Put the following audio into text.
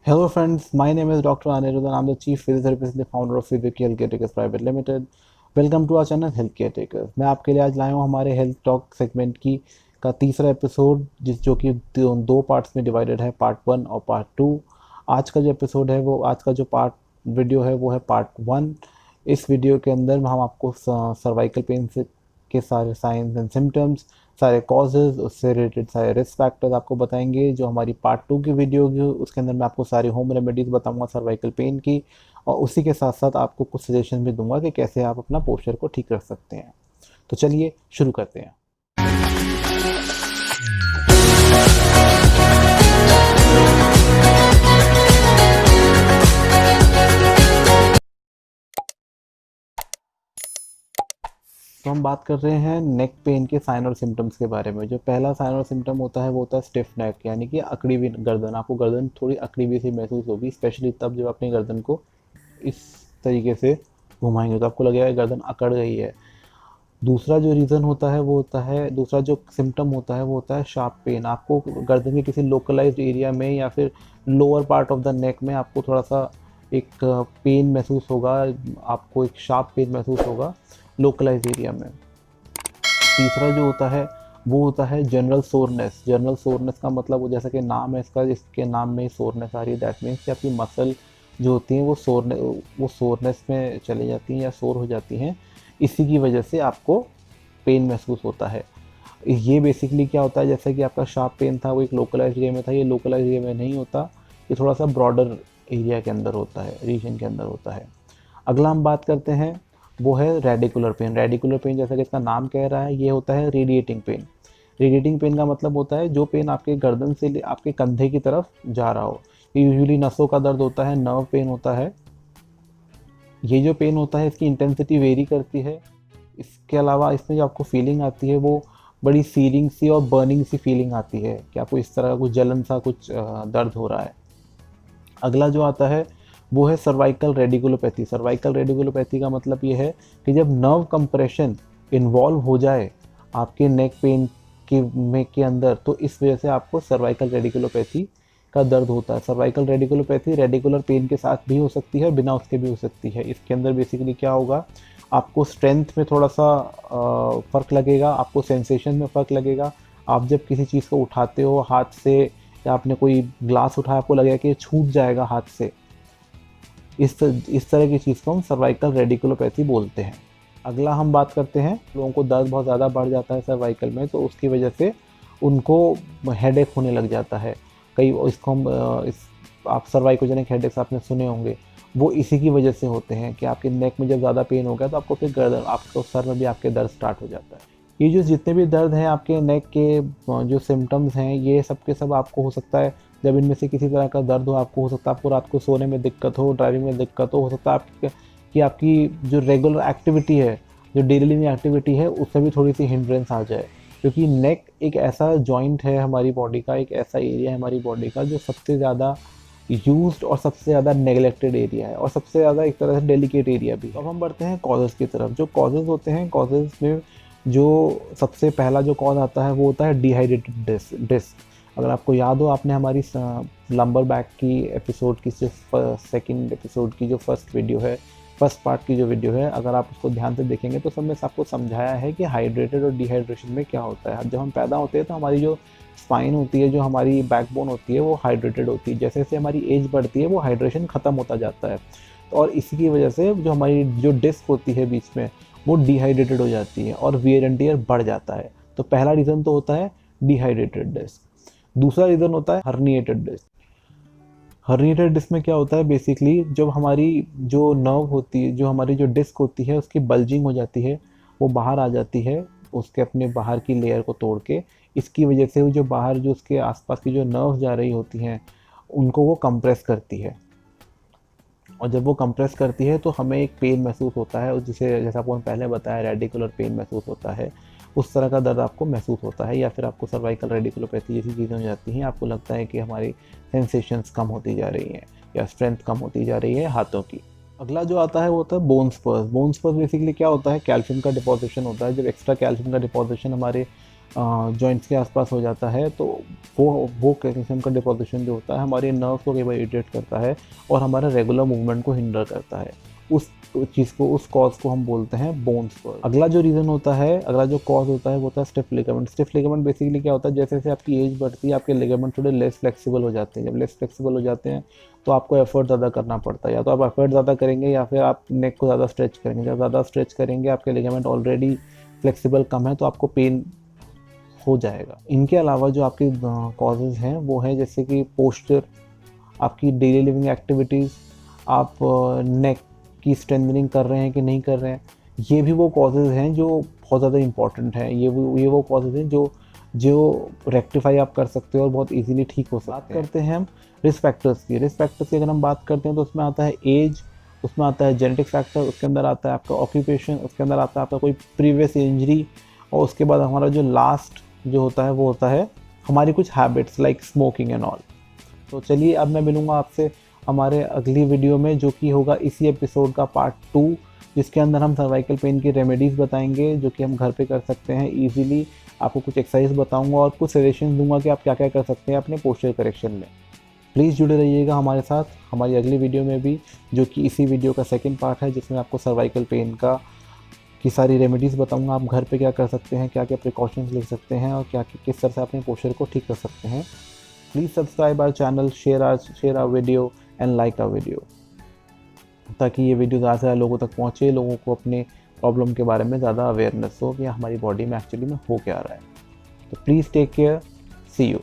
Hello friends, my name is Dr. Anirudh and I'm the Chief Physiotherapist and the founder of Physic Healthcare Takers Private Limited. Welcome to our channel healthcare takers. मैं आपके लिए आज लाया हूँ हमारे health talk segment की का तीसरा एपिसोड जो कि दो पार्ट्स में डिवाइडेड है, पार्ट 1 और पार्ट 2। आज का जो एपिसोड है वो आज का जो पार्ट वीडियो है वो है पार्ट 1। इस वीडियो के अंदर हम आपको सर्वाइकल पेन से के सारे साइंस एंड सिम्टम्स, सारे कॉजेज़, उससे रिलेटेड सारे रिस्क फैक्टर्स आपको बताएंगे। जो हमारी पार्ट 2 की वीडियो होगी उसके अंदर मैं आपको सारी होम रेमेडीज़ बताऊंगा सर्वाइकल पेन की, और उसी के साथ साथ आपको कुछ सजेशन भी दूंगा कि कैसे आप अपना पोस्चर को ठीक रख सकते हैं। तो चलिए शुरू करते हैं। तो हम बात कर रहे हैं नेक पेन के साइन और सिम्टम्स के बारे में। जो पहला साइन और सिम्टम होता है वो होता है स्टिफ नेक, यानी कि अकड़ी हुई गर्दन। आपको गर्दन थोड़ी अकड़ी हुई सी महसूस होगी, स्पेशली तब जब अपनी गर्दन को इस तरीके से घुमाएंगे तो आपको लगेगा गर्दन अकड़ गई है। दूसरा जो रीज़न होता है वो होता है, दूसरा जो सिम्टम होता है वो होता है शार्प पेन। आपको गर्दन के किसी लोकलाइज्ड एरिया में या फिर lower part of the neck में आपको थोड़ा सा एक पेन महसूस होगा, आपको एक शार्प पेन महसूस होगा लोकलाइज एरिया में। तीसरा जो होता है वो होता है जनरल सोरनेस। जनरल सोरनेस का मतलब वो, जैसा कि नाम है इसका, इसके नाम में ही सोरनेस आ रही है, दैट मीन्स कि आपकी मसल जो होती हैं वो सोरनेस में चली जाती हैं या सोर हो जाती हैं। इसी की वजह से आपको पेन महसूस होता है। ये बेसिकली क्या होता है, जैसा कि आपका शार्प पेन था वो एक लोकलाइज एरिया में था, ये लोकलाइज एरिया में नहीं होता, ये थोड़ा सा ब्रॉडर एरिया के अंदर होता है, रीजन के अंदर होता है। अगला हम बात करते हैं वो है रेडिकुलर पेन। रेडिकुलर पेन जैसा कि इसका नाम कह रहा है ये होता है रेडिएटिंग पेन। रेडिएटिंग पेन का मतलब होता है जो पेन आपके गर्दन से आपके कंधे की तरफ जा रहा हो। ये यूजुअली नसों का दर्द होता है, नर्व पेन होता है। ये जो पेन होता है इसकी इंटेंसिटी वेरी करती है। इसके अलावा इसमें जो आपको फीलिंग आती है वो बड़ी सीरिंग सी और बर्निंग सी फीलिंग आती है कि आपको इस तरह का कुछ जलन सा कुछ दर्द हो रहा है। अगला जो आता है वो है सर्वाइकल रेडिकुलोपैथी। सर्वाइकल रेडिकुलोपैथी का मतलब ये है कि जब नर्व कंप्रेशन इन्वॉल्व हो जाए आपके नेक पेन के अंदर, तो इस वजह से आपको सर्वाइकल रेडिकुलोपैथी का दर्द होता है। सर्वाइकल रेडिकुलोपैथी रेडिकुलर पेन के साथ भी हो सकती है, बिना उसके भी हो सकती है। इसके अंदर बेसिकली क्या होगा, आपको स्ट्रेंथ में थोड़ा सा फ़र्क लगेगा, आपको सेंसेशन में फ़र्क लगेगा। आप जब किसी चीज़ को उठाते हो हाथ से, या आपने कोई ग्लास उठाया, आपको लगेगा कि छूट जाएगा हाथ से। इस तरह की चीज़ को हम सर्वाइकल रेडिकुलोपैथी बोलते हैं। अगला हम बात करते हैं, लोगों को दर्द बहुत ज़्यादा बढ़ जाता है सर्वाइकल में, तो उसकी वजह से उनको हेडेक होने लग जाता है। कई इसको हम आप सर्वाइकोजेनिक हेडेक्स आपने सुने होंगे, वो इसी की वजह से होते हैं कि आपके नेक में जब ज़्यादा पेन हो गया तो आपको फिर गर्दन, आपको सर में भी आपके दर्द स्टार्ट हो जाता है। ये जो जितने भी दर्द हैं आपके नेक के, जो सिम्टम्स हैं, ये सब के सब आपको हो सकता है जब इनमें से किसी तरह का दर्द हो, आपको हो सकता है आपको रात को सोने में दिक्कत हो, ड्राइविंग में दिक्कत हो सकता है कि आपकी जो रेगुलर एक्टिविटी है, जो डेली लिविंग एक्टिविटी है, उसमें भी थोड़ी सी हिंड्रेंस आ जाए। क्योंकि नेक एक ऐसा जॉइंट है हमारी बॉडी का, एक ऐसा एरिया है हमारी बॉडी का जो सबसे ज़्यादा यूज्ड और सबसे ज़्यादा नेगलेक्टेड एरिया है, और सबसे ज़्यादा एक तरह से डेलिकेट एरिया भी। अब हम बढ़ते हैं कॉजेज़ की तरफ। जो कॉजेज़ होते हैं, कॉजेज़ में जो सबसे पहला जो कॉज आता है वो होता है डिहाइड्रेटेड डिस्क। अगर आपको याद हो, आपने हमारी लंबर बैक की एपिसोड की जो सेकंड एपिसोड की जो फर्स्ट वीडियो है, फर्स्ट पार्ट की जो वीडियो है, अगर आप उसको ध्यान से देखेंगे तो सब में आपको समझाया है कि हाइड्रेटेड और डिहाइड्रेशन में क्या होता है। जब हम पैदा होते हैं तो हमारी जो स्पाइन होती है, जो हमारी बैकबोन होती है, वो हाइड्रेटेड होती है। जैसे जैसे हमारी एज बढ़ती है वो हाइड्रेशन ख़त्म होता जाता है, और इसी की वजह से जो हमारी जो डिस्क होती है बीच में, वो डिहाइड्रेटेड हो जाती है और वियर एंड टियर बढ़ जाता है। तो पहला रीज़न तो होता है डिहाइड्रेटेड डिस्क। दूसरा रीज़न होता है हर्निएटेड डिस्क। हर्निएटेड डिस्क में क्या होता है, बेसिकली जब हमारी जो नर्व होती है, जो हमारी जो डिस्क होती है, उसकी बल्जिंग हो जाती है, वो बाहर आ जाती है उसके अपने बाहर की लेयर को तोड़ के। इसकी वजह से वो जो बाहर जो उसके आसपास की जो नर्व जा रही होती हैं उनको वो कंप्रेस करती है, और जब वो कंप्रेस करती है तो हमें एक पेन महसूस होता है, जिसे जैसा आपको पहले बताया रेडिकुलर पेन महसूस होता है। उस तरह का दर्द आपको महसूस होता है, या फिर आपको सर्वाइकल रेडिकुलोपैथी जैसी चीज़ें हो जाती हैं, आपको लगता है कि हमारी सेंसेशंस कम होती जा रही हैं या स्ट्रेंथ कम होती जा रही है हाथों की। अगला जो आता है वो होता है बोन स्पर्स। बोन स्पर्स बेसिकली क्या होता है, कैल्शियम का डिपोजिशन होता है। जब एक्स्ट्रा कैल्शियम का डिपोजिशन हमारे जॉइंट्स के आसपास हो जाता है, तो वो कैल्शियम का डिपोजिशन जो होता है हमारे नर्व को कई बार इरिटेट करता है और हमारा रेगुलर मूवमेंट को हिंडर करता है। उस चीज़ को, उस कॉज को हम बोलते हैं बोन स्पर। अगला जो रीज़न होता है, अगला जो कॉज होता है वो होता है stiff ligament. Stiff ligament basically क्या होता है, जैसे जैसे आपकी एज बढ़ती है आपके लिगामेंट थोड़े लेस फ्लेक्सिबल हो जाते हैं। जब लेस फ्लेक्सिबल हो जाते हैं तो आपको एफर्ट ज़्यादा करना पड़ता है, या तो आप एफर्ट ज़्यादा करेंगे या फिर आप नेक को ज़्यादा स्ट्रेच करेंगे। जब ज़्यादा स्ट्रेच करेंगे, आपके लिगामेंट ऑलरेडी फ्लेक्सिबल कम है, तो आपको पेन हो जाएगा। इनके अलावा जो आपके कॉजेज़ हैं वो है जैसे कि पोस्चर, आपकी डेली लिविंग एक्टिविटीज़, आप नेक की स्ट्रेंथनिंग कर रहे हैं कि नहीं कर रहे हैं, ये भी वो कॉजेज़ हैं जो बहुत ज़्यादा इंपॉर्टेंट हैं। ये वो कॉजेज़ हैं जो रेक्टिफाई आप कर सकते हो और बहुत इजीली ठीक हो सकते हैं। बात करते हैं हम रिस्क फैक्टर्स की। रिस्क फैक्टर्स की अगर हम बात करते हैं तो उसमें आता है एज, उसमें आता है जेनेटिक फैक्टर, उसके अंदर आता है आपका ऑक्यूपेशन, उसके अंदर आता है आपका कोई प्रीवियस इंजरी, और उसके बाद हमारा जो लास्ट जो होता है वो होता है हमारी कुछ habits like smoking and all. तो चलिए अब मैं मिलूँगा आपसे हमारे अगली वीडियो में, जो कि होगा इसी एपिसोड का पार्ट 2, जिसके अंदर हम सर्वाइकल पेन की रेमेडीज़ बताएंगे जो कि हम घर पे कर सकते हैं ईजिली। आपको कुछ एक्सरसाइज बताऊंगा और कुछ सजेशन दूंगा कि आप क्या क्या कर सकते हैं अपने पोस्चर करेक्शन में। प्लीज़ जुड़े रहिएगा हमारे साथ हमारी अगली वीडियो में भी, जो कि इसी वीडियो का सेकेंड पार्ट है, जिसमें आपको सर्वाइकल पेन की सारी रेमेडीज़ बताऊंगा। आप घर पे क्या कर सकते हैं, क्या क्या प्रिकॉशंस ले सकते हैं और क्या किस तरह से अपने पोस्चर को ठीक कर सकते हैं। Please subscribe our channel, share our video and like our video, ताकि ये वीडियो ज़्यादा से ज़्यादा लोगों तक पहुँचे, लोगों को अपने प्रॉब्लम के बारे में ज़्यादा अवेयरनेस हो कि हमारी बॉडी में एक्चुअली में हो क्या रहा है। तो please take care, see you.